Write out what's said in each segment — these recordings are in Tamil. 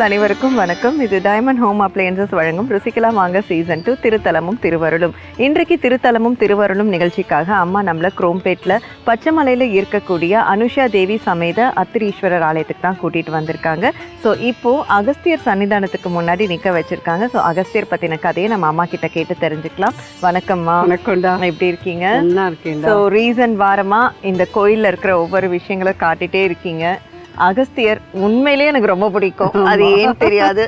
நேயர்கள் அனைவருக்கும் வணக்கம். இது டைமண்ட் ஹோம் அப்ளையன்சஸ் வழங்கும் ருசிக்கலாம் வாங்க சீசன் 2 திருத்தலமும் திருவருளும். இன்றைக்கு திருத்தலமும் திருவருளும் நிகழ்ச்சிக்காக அம்மா நம்மள குரோம்பேட்டில் பச்சைமலையில் இருக்கக்கூடிய அனுஷா தேவி சமேத அத்திரீஸ்வரர் ஆலயத்துக்கு தான் கூட்டிகிட்டு வந்திருக்காங்க. ஸோ இப்போது அகஸ்தியர் சன்னிதானத்துக்கு முன்னாடி நிற்க வச்சுருக்காங்க. ஸோ அகஸ்தியர் பற்றின கதையை நம்ம அம்மா கிட்ட கேட்டு தெரிஞ்சுக்கலாம். வணக்கம்மா. வணக்கம்டா. எப்படி இருக்கீங்க? நல்லா இருக்கேன். ஸோ ரீசன்ட் வாரமாக இந்த கோயிலில் இருக்கிற ஒவ்வொரு விஷயங்களை காட்டிகிட்டே இருக்கீங்க. அகஸ்தியர் உண்மையிலேயே எனக்கு ரொம்ப பிடிக்கும். அது ஏன் தெரியாது.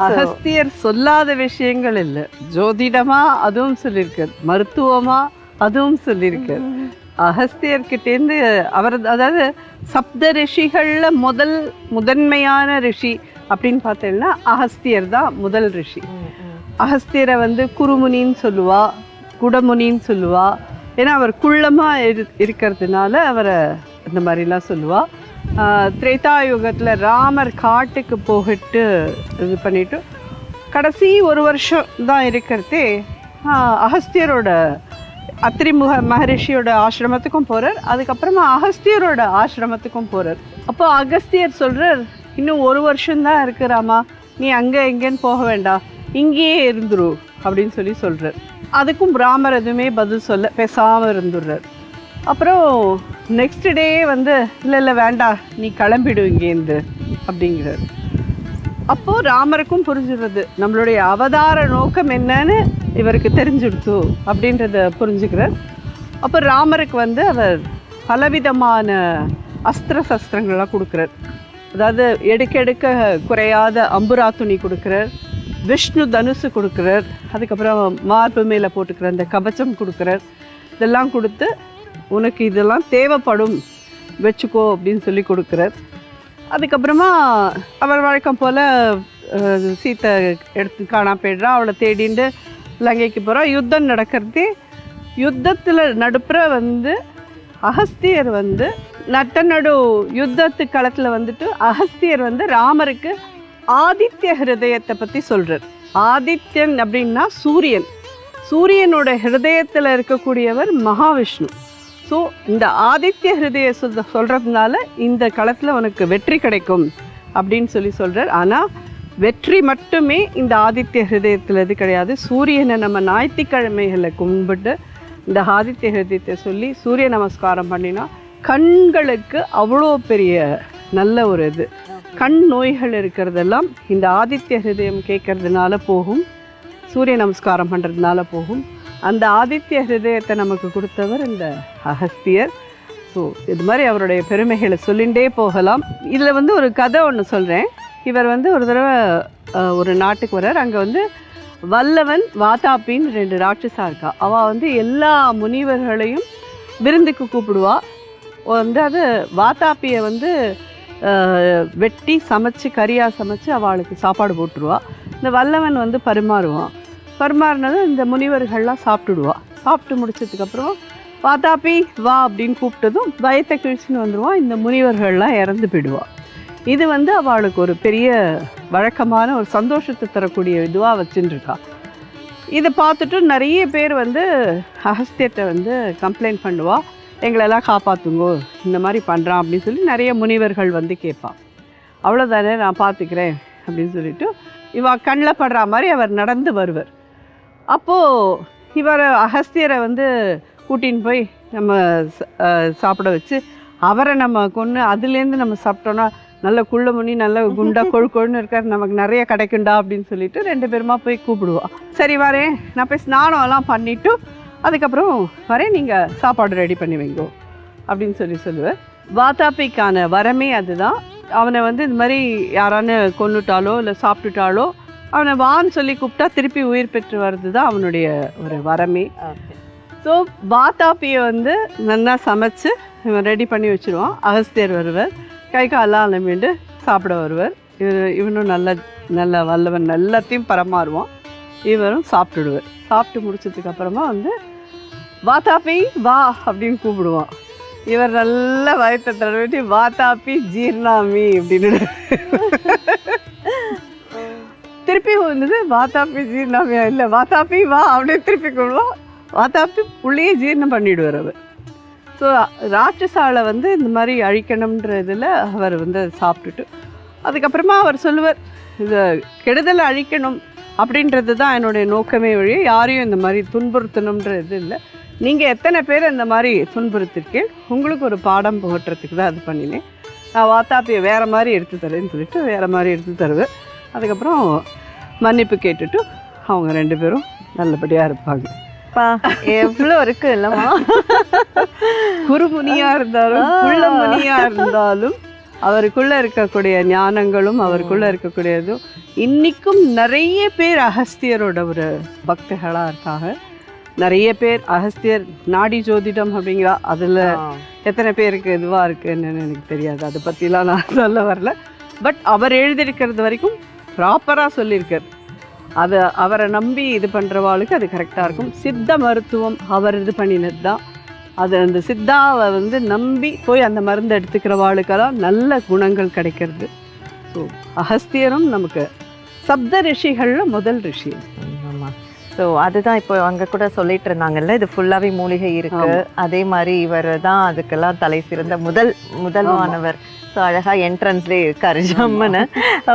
அகஸ்தியர் சொல்லாத விஷயங்கள் இல்லை. ஜோதிடமா அதுவும் சொல்லியிருக்கார், மருத்துவமா அதுவும் சொல்லியிருக்கார். அகஸ்தியர்கிட்டேருந்து அவர், அதாவது சப்த ரிஷிகள்ல முதன்மையான ரிஷி அப்படின்னு பார்த்தீங்கன்னா அகஸ்தியர் தான் முதல் ரிஷி. அகஸ்தியரை குருமுனின்னு சொல்லுவா, குடமுனின்னு சொல்லுவா. ஏன்னா அவர் குள்ளமா இருக்கிறதுனால அவரை இந்த மாதிரிலாம் சொல்லுவா. திரேதாயுகத்தில் ராமர் காட்டுக்கு போகிட்டு இது பண்ணிட்டு கடைசி ஒரு வருஷம் தான் இருக்கிறதே அகஸ்தியரோட அத்திரி மகரிஷியோட ஆசிரமத்துக்கும் போகிறார். அதுக்கப்புறமா அகஸ்தியரோட ஆசிரமத்துக்கும் போகிறார். அப்போ அகஸ்தியர் சொல்கிறார், இன்னும் ஒரு வருஷம்தான் இருக்கிறாமா, நீ அங்கே எங்கேன்னு போக வேண்டாம், இங்கேயே இருந்துரு அப்படின்னு சொல்கிறார். அதுக்கும் ராமர் எதுவுமே பதில் சொல்ல, பேசாமல் இருந்துடுறார். அப்புறம் நெக்ஸ்ட் டே இல்லை வேண்டாம், நீ கிளம்பிடு இங்கேருந்து அப்படிங்கிறார். அப்போது ராமருக்கும் புரிஞ்சுடுறது, நம்மளுடைய அவதார நோக்கம் என்னன்னு இவருக்கு தெரிஞ்சுடுத்து அப்படின்றத புரிஞ்சுக்கிறார். அப்போ ராமருக்கு அவர் பலவிதமான அஸ்திர சஸ்திரங்கள்லாம் கொடுக்குறார். அதாவது எடுக்க குறையாத அம்புரா துணி கொடுக்குறார், விஷ்ணு தனுசு கொடுக்குறார், அதுக்கப்புறம் மார்பு மேலே போட்டுக்கிற அந்த கவச்சம் கொடுக்குறார். இதெல்லாம் கொடுத்து உனக்கு இதெல்லாம் தேவைப்படும் வச்சுக்கோ அப்படின்னு சொல்லி கொடுக்குறார். அதுக்கப்புறமா அவர் வழக்கம் போல் சீத்தை எடுத்து காணா போய்ட்றா. அவளை தேடிண்டு லங்கைக்கு போகிறா. யுத்தம் நடக்கிறதே, யுத்தத்தில் நடுப்புற அகஸ்தியர் நடு யுத்தத்து களத்தில் அகஸ்தியர் ராமருக்கு ஆதித்ய ஹிருதயத்தை பற்றி சொல்கிறார். ஆதித்யன் அப்படின்னா சூரியன், சூரியனோட ஹிருதயத்தில் இருக்கக்கூடியவர் மகாவிஷ்ணு. ஸோ இந்த ஆதித்ய ஹிருதய சொல்கிறதுனால இந்த களத்தில் உனக்கு வெற்றி கிடைக்கும் அப்படின்னு சொல்கிறார். ஆனால் வெற்றி மட்டுமே இந்த ஆதித்ய ஹிருதயத்தில் இது கிடையாது. சூரியனை நம்ம ஞாயிற்றுக்கிழமைகளை கும்பிட்டு இந்த ஆதித்ய ஹிருதயத்தை சொல்லி சூரிய நமஸ்காரம் பண்ணினா கண்களுக்கு அவ்வளோ பெரிய நல்ல ஒரு இது. கண் நோய்கள் இருக்கிறதெல்லாம் இந்த ஆதித்ய ஹிருதயம் கேட்கறதுனால போகும், சூரிய நமஸ்காரம் பண்ணுறதுனால போகும். அந்த ஆதித்ய ஹிருதயத்தை நமக்கு கொடுத்தவர் இந்த அகஸ்தியர். ஸோ இது மாதிரி அவருடைய பெருமைகளை சொல்லிகிட்டே போகலாம். இதில் ஒரு கதை ஒன்று சொல்கிறேன். இவர் ஒரு தடவை ஒரு நாட்டுக்கு வர்றார். அங்கே வல்லவன் வாதாபின்னு 2 ராட்சஸா இருக்கா. அவள் எல்லா முனிவர்களையும் விருந்துக்கு கூப்பிடுவா. அது வாதாப்பியை வெட்டி சமைச்சு கறியாக சமைச்சு அவளுக்கு சாப்பாடு போட்டுருவா. இந்த வல்லவன் பரிமாறுவான். பரிமாறினது இந்த முனிவர்கள்லாம் சாப்பிட்டுடுவா. சாப்பிட்டு முடிச்சதுக்கப்புறம் வாதாபி வா அப்படின்னு கூப்பிட்டதும் பயத்தை கிழிச்சுன்னு வந்துடுவான். இந்த முனிவர்கள்லாம் இறந்து போயிடுவா. இது அவளுக்கு ஒரு பெரிய வழக்கமான ஒரு சந்தோஷத்தை தரக்கூடிய இதுவாக வச்சுட்டுருக்கா. இதை பார்த்துட்டு நிறைய பேர் அகஸ்தியத்தை கம்ப்ளைண்ட் பண்ணுவா, எங்களெல்லாம் காப்பாற்றுங்கோ, இந்த மாதிரி பண்ணுறான் அப்படின்னு சொல்லி நிறைய முனிவர்கள் கேட்பான். அவ்வளோதானே, நான் பார்த்துக்கிறேன் அப்படின்னு சொல்லிட்டு இவ கண்ணில் படுற மாதிரி அவர் நடந்து வருவார். அப்போது இவர் அகஸ்தியரை கூட்டின்னு போய் நம்ம சாப்பிட வச்சு அவரை நம்ம கொன்று அதுலேருந்து நம்ம சாப்பிட்டோன்னா நல்ல குள்ள முனி நல்ல குண்டா கொழுன்னு இருக்கார், நமக்கு நிறைய கிடைக்குண்டா அப்படின்னு சொல்லிட்டு 2 பேருமா போய் கூப்பிடுவா. சரி வரேன், நான் போய் ஸ்நானம்லாம் பண்ணிவிட்டு அதுக்கப்புறம் வரேன், நீங்கள் சாப்பாடு ரெடி பண்ணி வைங்கோ அப்படின்னு சொல்லுவேன். வாதாபிக்கான வரமே அதுதான். அவனை இந்த மாதிரி யாரானு கொன்னுட்டாலோ இல்லை சாப்பிட்டுட்டாலோ அவனை வான்னு சொல்லி கூப்பிட்டா திருப்பி உயிர் பெற்று வர்றது தான் அவனுடைய ஒரு வரமே. ஸோ வாதாப்பியை நல்லா சமைச்சு இவன் ரெடி பண்ணி வச்சுருவான். அகஸ்தியர் வருவார், கை காலெலாம் அலம்பிட்டு சாப்பிட வருவார். இவனும் நல்ல வல்லவன் எல்லாத்தையும் பரமாறுவான். இவரும் சாப்பிட்டுடுவார். சாப்பிட்டு முடிச்சதுக்கப்புறமா வாதாப்பி வா அப்படின்னு கூப்பிடுவான். இவர் நல்ல வயத்தை தடவிட்டு வாதாப்பி ஜீர்ணாமி அப்படின்னு திருப்பி வாதாப்பி ஜீர்ணாமியா இல்லை வாதாப்பி வா அப்படின்னு திருப்பி கூப்பிடுவான். வாதாப்பி உள்ளேயே ஜீர்ணம் பண்ணிவிடுவார் அவர். ஸோ ராட்சசாலை இந்த மாதிரி அழிக்கணுன்ற இதில் அவர் சாப்பிட்டுட்டு அதுக்கப்புறமா அவர் சொல்லுவார், இதை கெடுதலை அழிக்கணும் அப்படின்றது தான் என்னுடைய நோக்கமே வழியே, யாரையும் இந்த மாதிரி துன்புறுத்தணுன்றது இல்லை. நீங்கள் எத்தனை பேர் இந்த மாதிரி துன்புறுத்திருக்கேன், உங்களுக்கு ஒரு பாடம் புகட்டுறதுக்கு தான் அது பண்ணினேன். நான் வாத்தாப்பியை வேறு மாதிரி எடுத்து தரேன்னு சொல்லிட்டு வேறு மாதிரி எடுத்து தருவேன். அதுக்கப்புறம் மன்னிப்பு கேட்டுட்டு அவங்க 2 பேரும் நல்லபடியாக இருப்பாங்க. எவ்வளோ இருக்கு இல்லைம்மா? குருமுனியாக இருந்தாலும் புள்ள முனியாக இருந்தாலும் அவருக்குள்ளே இருக்கக்கூடிய ஞானங்களும் அவருக்குள்ளே இருக்கக்கூடியதும் இன்றைக்கும் நிறைய பேர் அகஸ்தியரோட ஒரு பக்தர்களாக இருக்காங்க. நிறைய பேர் அகஸ்தியர் நாடி ஜோதிடம் அப்படிங்கிறா, அதில் எத்தனை பேருக்கு இதுவாக இருக்குன்னு எனக்கு தெரியாது, அதை பற்றிலாம் நான் சொல்ல வரல. பட் அவர் எழுதியிருக்கிறது வரைக்கும் ப்ராப்பராக சொல்லியிருக்கார். அதை அவரை நம்பி இது பண்ணுறவாளுக்கு அது கரெக்டாக இருக்கும். சித்த மருத்துவம் அவர் இது பண்ணினது தான். அது அந்த சித்தாவை வந்து நம்பி போய் அந்த மருந்து எடுத்துக்கிறவாளுக்கெல்லாம் நல்ல குணங்கள் கிடைக்கிறது. ஸோ அகஸ்தியரும் நமக்கு சப்த ரிஷிகளில் முதல் ரிஷி. ஆமாம். ஸோ அதுதான் இப்போ அங்கே கூட சொல்லிட்டு இருந்தாங்கல்ல, இது ஃபுல்லாகவே மூலிகை இருக்கு. அதே மாதிரி இவர் தான் அதுக்கெல்லாம் தலை சிறந்த முதல்வானவர். ஸோ அழகாக என்ட்ரன்ஸ்லேயே இருக்காரு ஜம்முன்னு.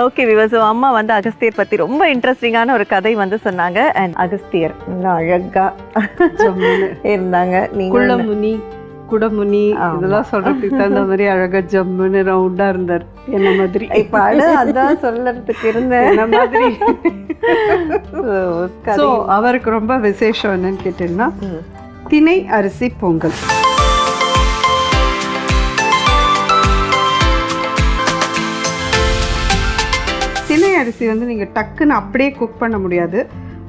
ஓகே விவா, ஸோ அம்மா வந்து அகஸ்தியர் பற்றி ரொம்ப இன்ட்ரெஸ்டிங்கான ஒரு கதை வந்து சொன்னாங்க. அண்ட் அகஸ்தியர் நல்லா அழகாக இருந்தாங்க. குள்ளமுனி குடமுனி இதெல்லாம் சொல்றதுக்கு தகுந்த மாதிரி அழகா ஜம்முன்னு ரவுண்டா இருந்தார் என்ன மாதிரி. இப்போ அதான் சொல்லறதுக்கு இருந்தேன் என்ன மாதிரி. ஸோ அவருக்கு ரொம்ப விசேஷம் என்னன்னு கேட்டீங்கன்னா திணை அரிசி பொங்கல். திணை அரிசி வந்து நீங்கள் டக்குன்னு அப்படியே குக் பண்ண முடியாது.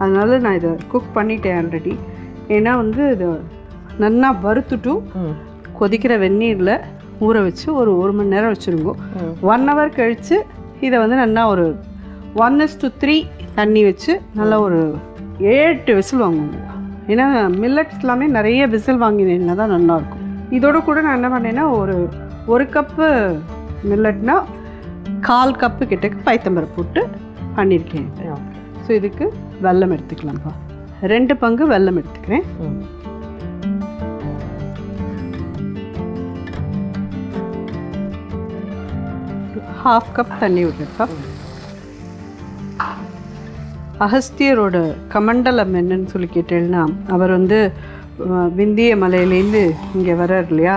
அதனால நான் இதை குக் பண்ணிட்டேன் ஆல்ரெடி. ஏன்னா வந்து இது நல்லா வறுத்துட்டு கொதிக்கிற வெந்நீரில் ஊற வச்சு ஒரு 1 மணி நேரம் வச்சுருங்க. 1 hour கழித்து இதை வந்து நல்லா ஒரு 1:3 தண்ணி வச்சு நல்லா ஒரு 7-8 விசில் வாங்குவோம். ஏன்னா மில்லட்ஸ் எல்லாமே நிறைய விசில் வாங்கினீங்கன்னா தான் நல்லாயிருக்கும். இதோட கூட நான் என்ன பண்ணேன்னா ஒரு கப்பு மில்லட்னா 1/4 கப்பு கிட்டக்கு பைத்தம்பருப்பு போட்டு பண்ணியிருக்கேன். ஸோ இதுக்கு வெல்லம் எடுத்துக்கலாம்ப்பா. 2 பங்கு வெல்லம் எடுத்துக்கிறேன். ½ கப் தண்ணி விட்டுருப்பா. அகஸ்தியரோட கமண்டலம் என்னன்னு சொல்லி கேட்டேன்னா, அவர் வந்து விந்திய மலையிலேருந்து இங்கே வர்றார் இல்லையா.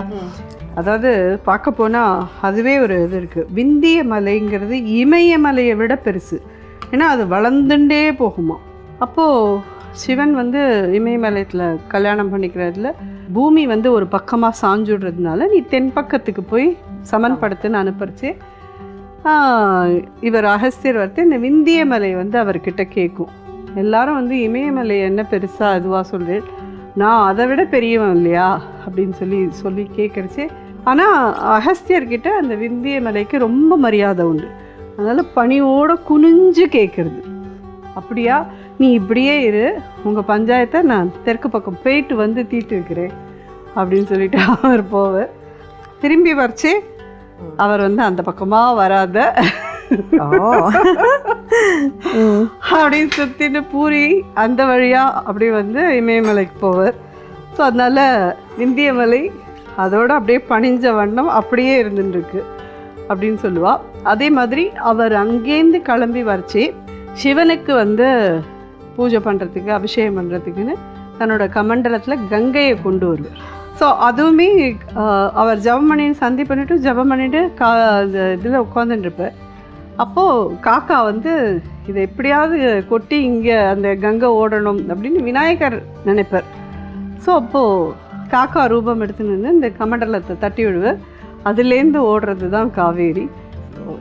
அதாவது பார்க்க போனால் அதுவே ஒரு இது இருக்குது. விந்திய மலைங்கிறது இமயமலையை விட பெருசு. ஏன்னா அது வளர்ந்துட்டே போகுமா. அப்போது சிவன் வந்து இமயமலையத்தில் கல்யாணம் பண்ணிக்கிறதுல பூமி வந்து ஒரு பக்கமாக சாஞ்சுடுறதுனால நீ தென் பக்கத்துக்கு போய் சமன்படுத்துன்னு அனுப்பிச்சு இவர் அகஸ்தியர் வரத்து இந்த விந்திய மலை வந்து அவர்கிட்ட கேட்கும். எல்லாரும் வந்து இமயமலை என்ன பெருசாக இதுவாக சொல்கிறேன், நான் அதை விட பெரியவன் இல்லையா அப்படின்னு சொல்லி கேட்குறச்சே. ஆனால் அகஸ்தியர்கிட்ட அந்த விந்திய மலைக்கு ரொம்ப மரியாதை உண்டு. அதனால் பணியோடு குனிஞ்சு கேட்குறது. அப்படியா, நீ இப்படியே இரு, உங்கள் பஞ்சாயத்தை நான் தெற்கு பக்கம் போயிட்டு வந்து தீட்டு வைக்கிறேன் அப்படின்னு சொல்லிட்டு அவர் போவார். திரும்பி வரைச்சே அவர் வந்து அந்த பக்கமாக வராத அப்படின்னு சுற்றிட்டு பூரி அந்த வழியாக அப்படி வந்து இமயமலைக்கு போவார். ஸோ அதனால் விந்திய மலை அதோடு அப்படியே பணிஞ்ச வண்ணம் அப்படியே இருந்துருக்கு அப்படின்னு சொல்லுவாள். அதே மாதிரி அவர் அங்கேருந்து கிளம்பி வரைச்சி சிவனுக்கு வந்து பூஜை பண்ணுறதுக்கு அபிஷேகம் பண்ணுறதுக்குன்னு தன்னோட கமண்டலத்தில் கங்கையை கொண்டு வருவார். ஸோ அதுவுமே அவர் ஜபம் பண்ணி சந்தி பண்ணிவிட்டு ஜபம் பண்ணிவிட்டு இதில் உட்காந்துட்டுருப்பார். அப்போது காக்கா வந்து இதை எப்படியாவது கொட்டி இங்கே அந்த கங்கை ஓடணும் அப்படின்னு விநாயகர் நினைப்பார். ஸோ அப்போது காக்கா ரூபம் எடுத்து நின்று இந்த கமண்டலத்தை தட்டி விடுவார். அதுலேருந்து ஓடுறது தான் காவேரி.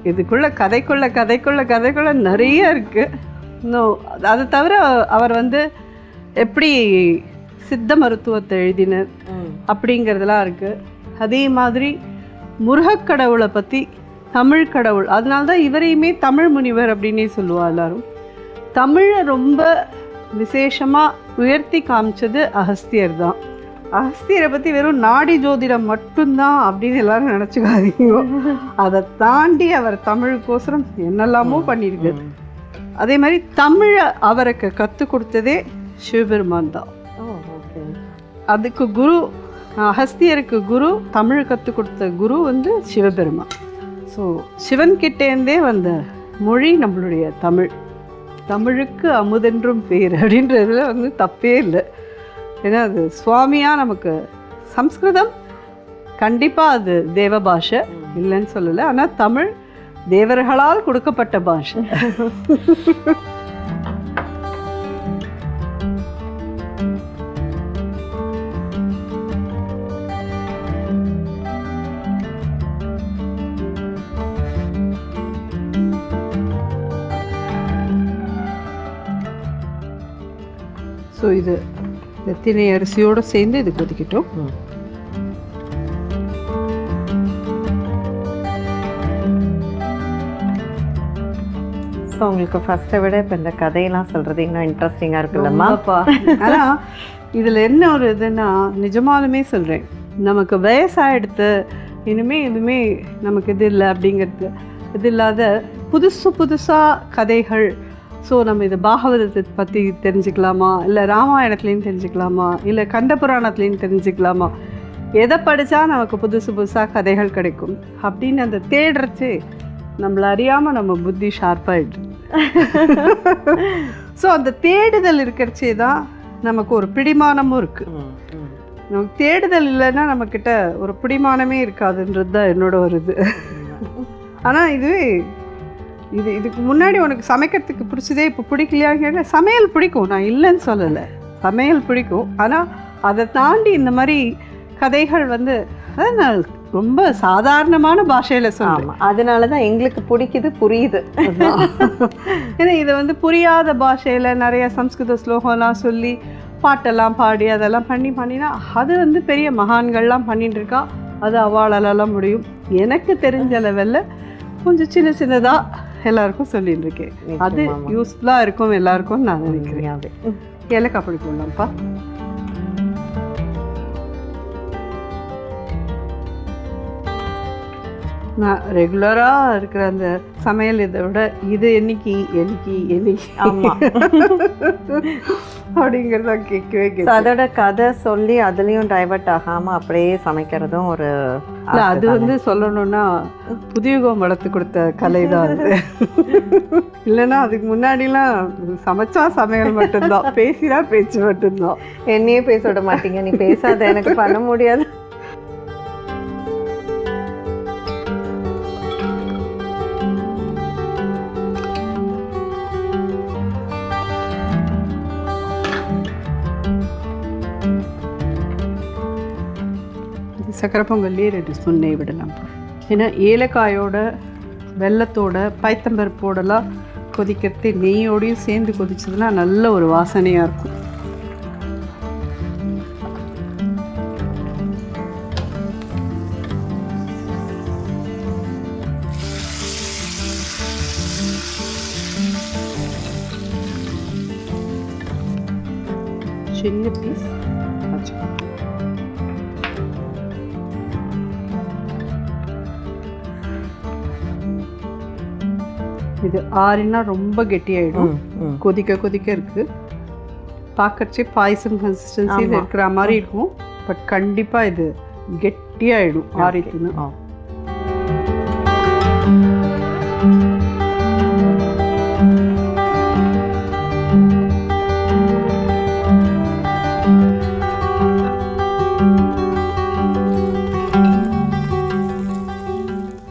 இதுக்குள்ளே கதைக்குள்ள நிறைய இருக்குது. இன்னும் அதை தவிர அவர் வந்து எப்படி சித்த மருத்துவத்தை எழுதினர் அப்படிங்கிறதுலாம் இருக்குது. அதே மாதிரி முருகக்கடவுளை பற்றி தமிழ் கடவுள், அதனால தான் இவரையுமே தமிழ் முனிவர் அப்படின்னே சொல்லுவாள் எல்லாரும். தமிழை ரொம்ப விசேஷமாக உயர்த்தி காமிச்சது அகஸ்தியர் தான். அகஸ்தியரை பற்றி வெறும் நாடி ஜோதிடம் மட்டும்தான் அப்படின்னு எல்லாரும் நினச்சிக்காதீங்க. அதை தாண்டி அவர் தமிழுக்கோசரம் என்னெல்லாமோ பண்ணியிருக்கு. அதே மாதிரி தமிழை அவருக்கு கற்றுக் கொடுத்ததே சிவபெருமான் தான். அதுக்கு குரு, அகஸ்தியருக்கு குரு, தமிழ் கற்றுக் கொடுத்த குரு வந்து சிவபெருமான். ஸோ ஸோ சிவன்கிட்டேருந்தே வந்த மொழி நம்மளுடைய தமிழ். தமிழுக்கு அமுதென்றும் பேர் அப்படின்றதுல வந்து தப்பே இல்லை. ஏன்னா அது சுவாமியாக நமக்கு சம்ஸ்கிருதம் கண்டிப்பாக அது தேவ பாஷை இல்லைன்னு சொல்லலை. ஆனால் தமிழ் தேவர்களால் கொடுக்கப்பட்ட பாஷை. ஸோ இது திணை அரிசியோடு சேர்ந்து இது கொதிக்கட்டும். ஸோ உங்களுக்கு ஃபஸ்ட்டை விட இப்போ இந்த கதையெல்லாம் சொல்கிறது இன்னும் இன்ட்ரெஸ்டிங்காக இருக்குல்லம்மா. ஆனால் இதில் என்ன ஒரு இதுன்னா, நிஜமாலுமே சொல்கிறேன், நமக்கு வயசாகிடுத்து இனிமேல் எதுவுமே நமக்கு இது இல்லை அப்படிங்கிறது இது இல்லாத புதுசாக கதைகள். ஸோ நம்ம இது பாகவதத்தை பற்றி தெரிஞ்சுக்கலாமா, இல்லை ராமாயணத்துலேயும் தெரிஞ்சுக்கலாமா, இல்லை கண்ட புராணத்துலேயும் தெரிஞ்சுக்கலாமா, எதை படித்தா நமக்கு புதுசாக கதைகள் கிடைக்கும் அப்படின்னு அந்த தேடுறச்சு நம்மளை அறியாமல் நம்ம புத்தி ஷார்ப்பாகிடுது. ஸோ அந்த தேடுதல் இருக்கிறச்சே தான் நமக்கு ஒரு பிடிமானமும் இருக்குது. நமக்கு தேடுதல் இல்லைன்னா நம்மக்கிட்ட ஒரு பிடிமானமே இருக்காதுன்றது தான் என்னோட ஒரு இது. ஆனால் இதுக்கு முன்னாடி உனக்கு சமைக்கிறதுக்கு பிடிச்சதே இப்போ பிடிக்கலையான்னு கேட்டால் சமையல் பிடிக்கும், நான் இல்லைன்னு சொல்லலை, சமையல் பிடிக்கும். ஆனால் அதை தாண்டி இந்த மாதிரி கதைகள் வந்து நான் ரொம்ப சாதாரணமான பாஷையில் சொல்லுவேன். அதனால தான் எங்களுக்கு பிடிக்குது, புரியுது. ஏன்னா இதை வந்து புரியாத பாஷையில் நிறைய சம்ஸ்கிருத ஸ்லோகம்லாம் சொல்லி பாட்டெல்லாம் பாடி அதெல்லாம் பண்ணினா அது வந்து பெரிய மகான்கள்லாம் பண்ணிட்டு இருக்கா, அது அவாளாலலாம் முடியும். எனக்கு தெரிஞ்ச லெவலில் கொஞ்சம் சின்னதாக எல்லாருக்கும் சொல்லிட்டு இருக்கேன். அது யூஸ்ஃபுல்லாக இருக்கும் எல்லாருக்கும் நான் நினைக்கிறேன். ஏலக்காய் பொடி போடலாம்ப்பா. நான் ரெகுலராக இருக்கிற அந்த சமையல் இதை விட இது என்னைக்கு ஆமாம் அப்படிங்கிறத கேட்கவே கேட்க அதோட கதை சொல்லி அதுலேயும் டைவர்ட் ஆகாமல் அப்படியே சமைக்கிறதும் ஒரு இல்லை. அது வந்து சொல்லணும்னா புதியுகம் வளர்த்து கொடுத்த கலை தான் அது. இல்லைன்னா அதுக்கு முன்னாடிலாம் சமைச்சா சமையல் மட்டும்தான், பேசினா பேச்சு மட்டும்தான். என்னையே பேச விட மாட்டீங்க, நீ பேசாத, எனக்கு பண்ண முடியாது. சக்கரை பொங்கல்லையே 2 ஸ்பூன் நெய் விடலாம். ஏன்னா ஏலக்காயோட வெல்லத்தோட பைத்தம்பருப்போடலாம் கொதிக்கிறது நெய்யோடையும் சேர்ந்து கொதிச்சதுன்னா நல்ல ஒரு வாசனையாக இருக்கும். சின்ன பீஸ் இது ஆறினா ரொம்ப கெட்டியாயிடும். கொதிக்க இருக்கு, பார்க்கறச்சே பாயசம் கன்சிஸ்டன்சியில் இருக்கிற மாதிரி இருக்கும். பட் கண்டிப்பாக இது கெட்டியாயிடும் ஆறிட்டுன்னு.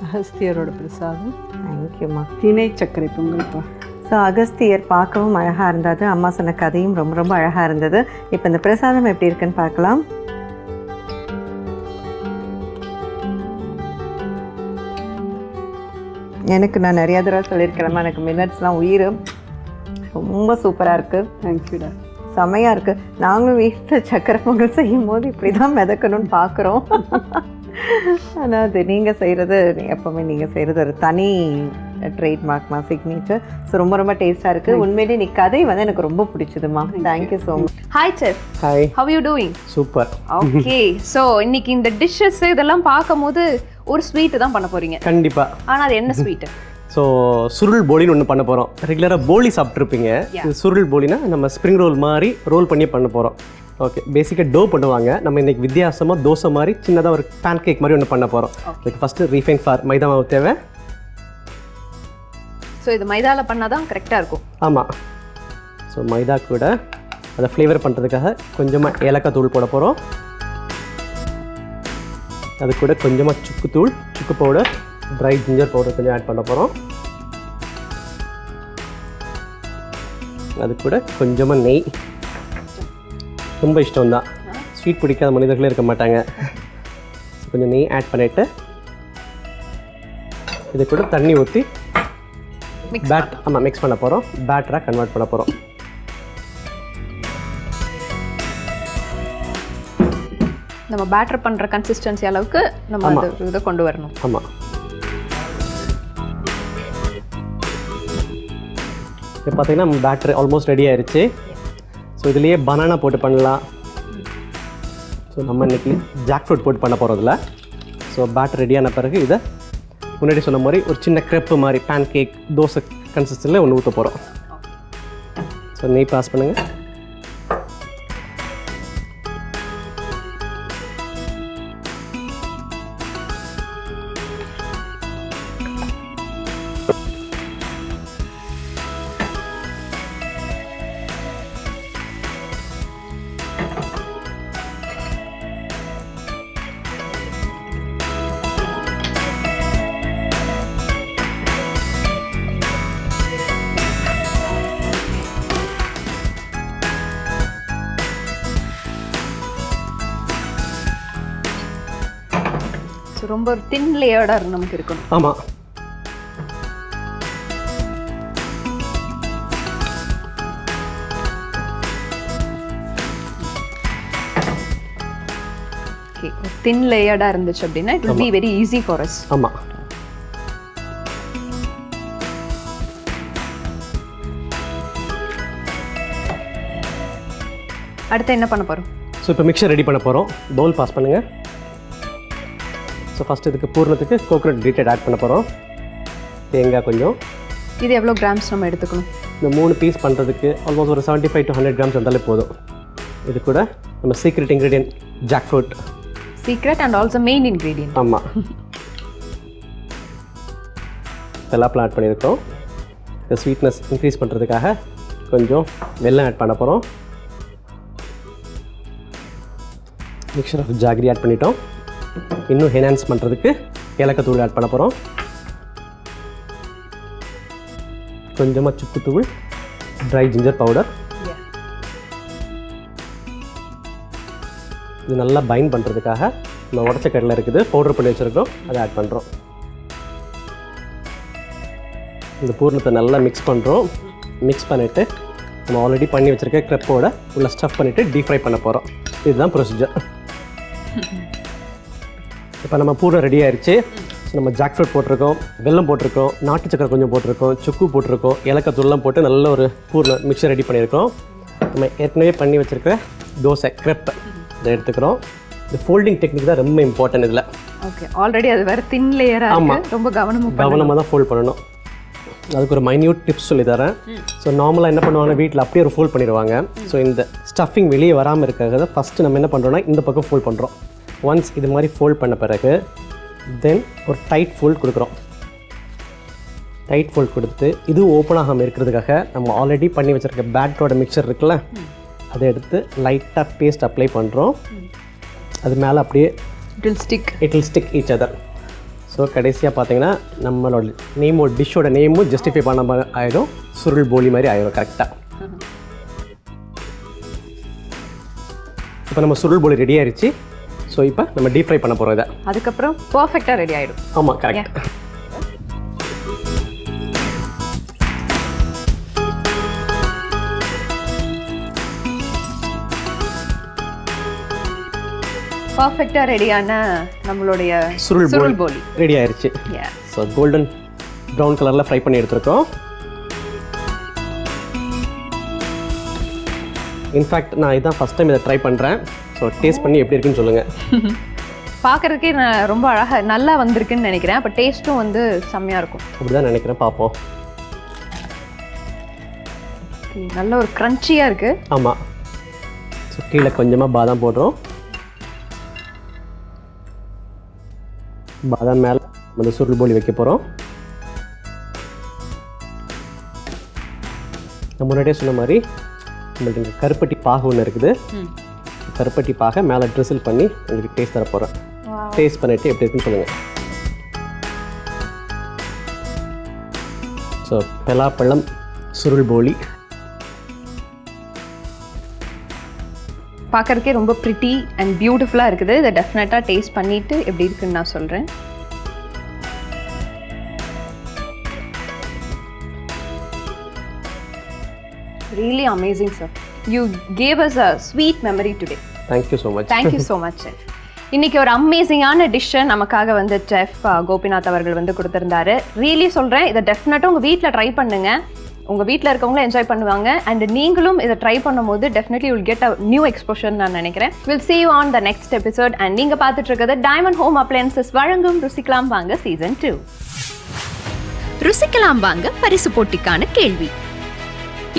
அகஸ்தியரோட பிரசாதம். தேங்க்யூம்மா. திணை சர்க்கரை பொங்கல்ப்பா. ஸோ அகஸ்தியர் பார்க்கவும் அழகாக இருந்தது, அம்மா சொன்ன கதையும் ரொம்ப ரொம்ப அழகாக இருந்தது. இப்போ இந்த பிரசாதம் எப்படி இருக்குன்னு பார்க்கலாம். எனக்கு நான் நிறையா தடவை சொல்லியிருக்கிறேம்மா, எனக்கு மில்லட்ஸ்லாம் உயிர். ரொம்ப சூப்பராக இருக்குது. தேங்க்யூடா. செமையாக இருக்குது. நாங்களும் வீட்டில் சக்கரை பொங்கல் செய்யும் போது இப்படி தான் மிதக்கணும்னு பார்க்குறோம். ஆனால் அது நீங்கள் செய்கிறது, எப்போவுமே நீங்கள் செய்கிறது ஒரு தனி ட்ரேட்மார்க்மா, சிக்னேச்சர். ஸோ ரொம்ப ரொம்ப டேஸ்ட்டாக இருக்குது. உண்மையிலேயே நீ கதை வந்து எனக்கு ரொம்ப பிடிச்சதுமா. Thank you so much. Hi chef. Hi. How you doing? Super. Okay. So இன்னைக்கு இந்த டிஷ்ஷஸ் இதெல்லாம் பார்க்கும்போது ஒரு ஸ்வீட்டு தான் பண்ண போகிறீங்க. கண்டிப்பாக. ஆனால் அது என்ன ஸ்வீட்டு? ஸோ சுருள் போலின்னு ஒன்று பண்ண போகிறோம். ரெகுலராக போலி சாப்பிட்ருப்பீங்க. சுருள் போலினா நம்ம ஸ்ப்ரிங் ரோல் மாதிரி ரோல் பண்ணி பண்ண போகிறோம். ஓகே, பேசிக்காக டோ பண்ணுவாங்க. நம்ம இன்றைக்கி வித்தியாசமாக தோசை மாதிரி சின்னதாக ஒரு பேன் கேக் மாதிரி ஒன்று பண்ண போகிறோம். அதுக்கு ஃபஸ்ட்டு ரீஃபைன் ஃப்ளார் மைதா மாவு தேவை, ஸோ இது மைதால பண்ணாதான் கரெக்டாக இருக்கும். ஆமாம். ஸோ மைதா கூட அதை ஃப்ளேவர் பண்ணுறதுக்காக கொஞ்சமாக ஏலக்காய் தூள் போட போகிறோம். அது கூட கொஞ்சமாக சுக்கு பவுடர், ட்ரை ஜிஞ்சர் பவுடர் கொஞ்சம் ஆட் பண்ண போகிறோம். அது கூட கொஞ்சமாக நெய். ரொம்ப இஷ்டம்தான், ஸ்வீட் பிடிக்காத மனிதர்களே இருக்க மாட்டாங்க. கொஞ்சம் நெய் ஆட் பண்ணிவிட்டு இது கூட தண்ணி ஊற்றி மிக்ஸ் பண்ண போகிறோம். பேட்டராக கன்வெர்ட் பண்ண போகிறோம். நம்ம பேட்டர் பண்ணுற கன்சிஸ்டன்சி அளவுக்கு நம்ம இதை கொண்டு வரணும். ஆமாம். இப்போ பார்த்தீங்கன்னா நம்ம பேட்டர் ஆல்மோஸ்ட் ரெடி ஆயிடுச்சு. ஸோ இதுலேயே பனானா போட்டு பண்ணலாம். ஸோ நம்ம இன்றைக்கி ஜாக் ஃப்ரூட் போட்டு பண்ண போகிறோம் இதில். ஸோ பேட்டர் ரெடியான பிறகு இதை முன்னாடி சொன்ன மாதிரி ஒரு சின்ன க்ரெப்பு மாதிரி பேன் கேக் தோசை கன்சிஸ்டன்சியில் ஒன்று ஊற்ற போகிறோம். ஸோ நெய் பாஸ் பண்ணுங்கள். ரொம்ப ஒரு தின் லேயர்டாக நமக்கு இருக்கணும். ஆமாம். ஓகே, தின் லேயர்டாக இருந்துச்சு அப்படின்னா it will be very easy for us. ஆமாம். அடுத்து என்ன பண்ண போகிறோம்? ஸோ இப்போ மிக்சர் ரெடி பண்ண போகிறோம். பவுல் பாஸ் பண்ணுங்கள். ஸோ ஃபஸ்ட்டு இதுக்கு பூர்ணத்துக்கு கோகோனட் கிரேட்டட் ஆட் பண்ண போகிறோம். தேங்காய் கொஞ்சம். இது எவ்வளோ கிராம்ஸ் நம்ம எடுத்துக்கணும்? இந்த 3 பீஸ் பண்ணுறதுக்கு ஆல்மோஸ்ட் ஒரு 75 to 100 கிராம்ஸ் வந்தாலே போதும். இது கூட நம்ம secret ingredient jackfruit. Secret and also main ingredient. ஆமாம். எல்லாப்பெல்லாம் ஆட் பண்ணியிருக்கோம். இந்த ஸ்வீட்னஸ் இன்க்ரீஸ் பண்ணுறதுக்காக கொஞ்சம் வெல்லம் ஆட் பண்ண போகிறோம். மிக்சர் ஆஃப் ஜாகரி ஆட் பண்ணிட்டோம். இன்னும் என்ஹான்ஸ் பண்ணுறதுக்கு ஏலக்காய் தூள் ஆட் பண்ண போகிறோம். கொஞ்சமாக சுக்கு தூள், ட்ரை ஜிஞ்சர் பவுடர். இது நல்லா பைண்ட் பண்ணுறதுக்காக நம்ம உடச்ச கடலை இருக்குது, பவுடர் பண்ணி வச்சுருக்கோம், அதை ஆட் பண்ணுறோம். இந்த பூர்ணத்தை நல்லா மிக்ஸ் பண்ணுறோம். மிக்ஸ் பண்ணிவிட்டு நம்ம ஆல்ரெடி பண்ணி வச்சுருக்க க்ரெப்போட உள்ள ஸ்டஃப் பண்ணிவிட்டு டீப் ஃப்ரை பண்ண போகிறோம். இதுதான் ப்ரொசீஜர். இப்போ நம்ம பூரம் ரெடி ஆயிடுச்சு. ஸோ நம்ம ஜாக் ஃப்ரூட் போட்டிருக்கோம், வெல்லம் போட்டிருக்கோம், நாட்டு சக்கரை கொஞ்சம் போட்டிருக்கோம், சுக்கு போட்டிருக்கோம், ஏலக்காய் தூள்லாம் போட்டு நல்ல ஒரு பூர்ணம் மிக்சர் ரெடி பண்ணியிருக்கோம். நம்ம ஏற்கனவே பண்ணி வச்சுருக்க தோசை க்ரெப் இதை எடுத்துக்கிறோம். இந்த ஃபோல்டிங் டெக்னிக் தான் ரொம்ப இம்பார்ட்டன்ட் இதில். ஓகே, ஆல்ரெடி அது வேறு தின் லேயராக இருக்கு. ரொம்ப கவனமாக தான் ஃபோல்ட் பண்ணணும். அதுக்கு ஒரு மைன்யூட் டிப்ஸ் சொல்லி தரேன். ஸோ நார்மலாக என்ன பண்ணுவாங்க, வீட்டில் அப்படியே ஒரு ஃபோல்ட் பண்ணிடுவாங்க. ஸோ இந்த ஸ்டஃபிங் வெளியே வராமல் இருக்கிறத ஃபஸ்ட்டு நம்ம என்ன பண்ணுறோன்னா இந்த பக்கம் ஃபோல்ட் பண்ணுறோம். ஒன்ஸ் இது மாதிரி ஃபோல்ட் பண்ண பிறகு தென் ஒரு டைட் ஃபோல்ட் கொடுக்குறோம். டைட் ஃபோல்ட் கொடுத்துட்டு இது ஓப்பன் ஆகாமல் இருக்கிறதுக்காக நம்ம ஆல்ரெடி பண்ணி வச்சுருக்க பேட்டரோட மிக்சர் இருக்குல்ல, அதை எடுத்து லைட்டாக பேஸ்ட் அப்ளை பண்ணுறோம். அது மேலே அப்படியே it will stick each other. So கடைசியாக பார்த்தீங்கன்னா நம்மளோட நேமோட டிஷ்ஷோட நேமும் ஜஸ்டிஃபை பண்ண மாதிரி ஆயிடும். சுருள் போலி மாதிரி ஆயிடும் கரெக்டாக. இப்போ நம்ம சுருள் போலி ரெடி ஆயிடுச்சு. ஸோ இப்போ நம்ம டீப் ஃப்ரை பண்ண போகிறோம் இதை. அதுக்கப்புறம் பர்ஃபெக்டாக ரெடி ஆகிடும். ஆமாம், கரெக்ட். பர்ஃபெக்டாக ரெடியான நம்மளுடைய சுருள் போலி ரெடி ஆயிடுச்சு. ஸோ கோல்டன் ப்ரௌன் கலரில் ஃப்ரை பண்ணி எடுத்துருக்கோம். இன்ஃபேக்ட் நான் இதான் ஃபஸ்ட் டைம் இதை ட்ரை பண்ணுறேன். ஸோ டேஸ்ட் பண்ணி எப்படி இருக்குன்னு சொல்லுங்கள். பார்க்குறதுக்கே நான் ரொம்ப அழகாக நல்லா வந்திருக்குன்னு நினைக்கிறேன். அப்போ டேஸ்ட்டும் வந்து செம்மையாக இருக்கும். அப்படி தான் நினைக்கிறேன், பார்ப்போம். நல்ல ஒரு க்ரன்ச்சியாக இருக்குது. ஆமாம். ஸோ கீழே கொஞ்சமாக பாதாம் போடுறோம். பாதாம் மேலே நம்ம சுருள் போலி வைக்க போகிறோம். நான் முன்னாடியே சொன்ன மாதிரி உங்களுக்கு இங்கே கருப்பட்டி பாகு ஒன்று இருக்குது. கருப்பட்டி பாகை மேலே ட்ரிசில் பண்ணி உங்களுக்கு டேஸ்ட் தர போகிறேன். டேஸ்ட் பண்ணிவிட்டு எப்படி இருக்குன்னு சொல்லுங்கள். ஸோ பலாப்பழம் சுருள் போலி பார்க்கறதுக்கே ரொம்ப ப்ரிட்டி அண்ட் பியூட்டிஃபுல்லாக இருக்குது. இதை டெஃபினட்டாக டேஸ்ட் பண்ணிவிட்டு எப்படி இருக்குன்னு நான் சொல்கிறேன். Really amazing, sir. You gave us a sweet memory today. Thank you so much. Thank you so much, chef. இன்னைக்கு ஒரு அமேசிங்கான டிஷ்ஷை நமக்காக வந்து செஃப் கோபிநாத் அவர்கள் வந்து கொடுத்துருந்தாரு. ரியலி சொல்கிறேன், இதை டெஃபினட்டாக உங்கள் வீட்டில் ட்ரை பண்ணுங்க. உங்கள் வீட்டில் இருக்கவங்களும் என்ஜாய் பண்ணுவாங்க. அண்ட் நீங்களும் இதை ட்ரை பண்ணும்போது definitely will get a new exposure நான் நினைக்கிறேன். Will see you on the next episode. And நீங்கள் பார்த்துட்டு இருக்கிறது டைமண்ட் ஹோம் அப்ளையன்சஸ் வழங்கும் ருசிக்கலாம் வாங்க சீசன் 2. ருசிக்கலாம் வாங்க பரிசு போட்டிக்கான கேள்வி.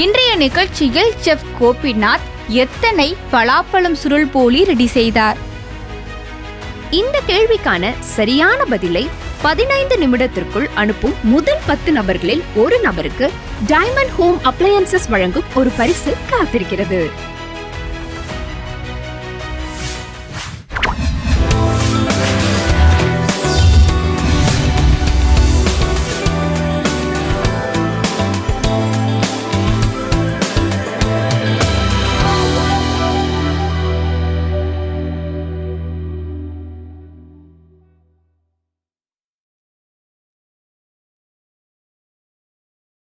இன்றைய நிகழ்ச்சியில் செஃப் கோபிநாத் எத்தனை பலாப்பழம் சுருள் போலி ரெடி செய்தார்? இந்த கேள்விக்கான சரியான பதிலை 15 நிமிடத்திற்குள் அனுப்பும் முதல் 10 நபர்களில் ஒரு நபருக்கு டைமண்ட் ஹோம் அப்ளையன்சஸ் வழங்கும் ஒரு பரிசு காத்திருக்கிறது.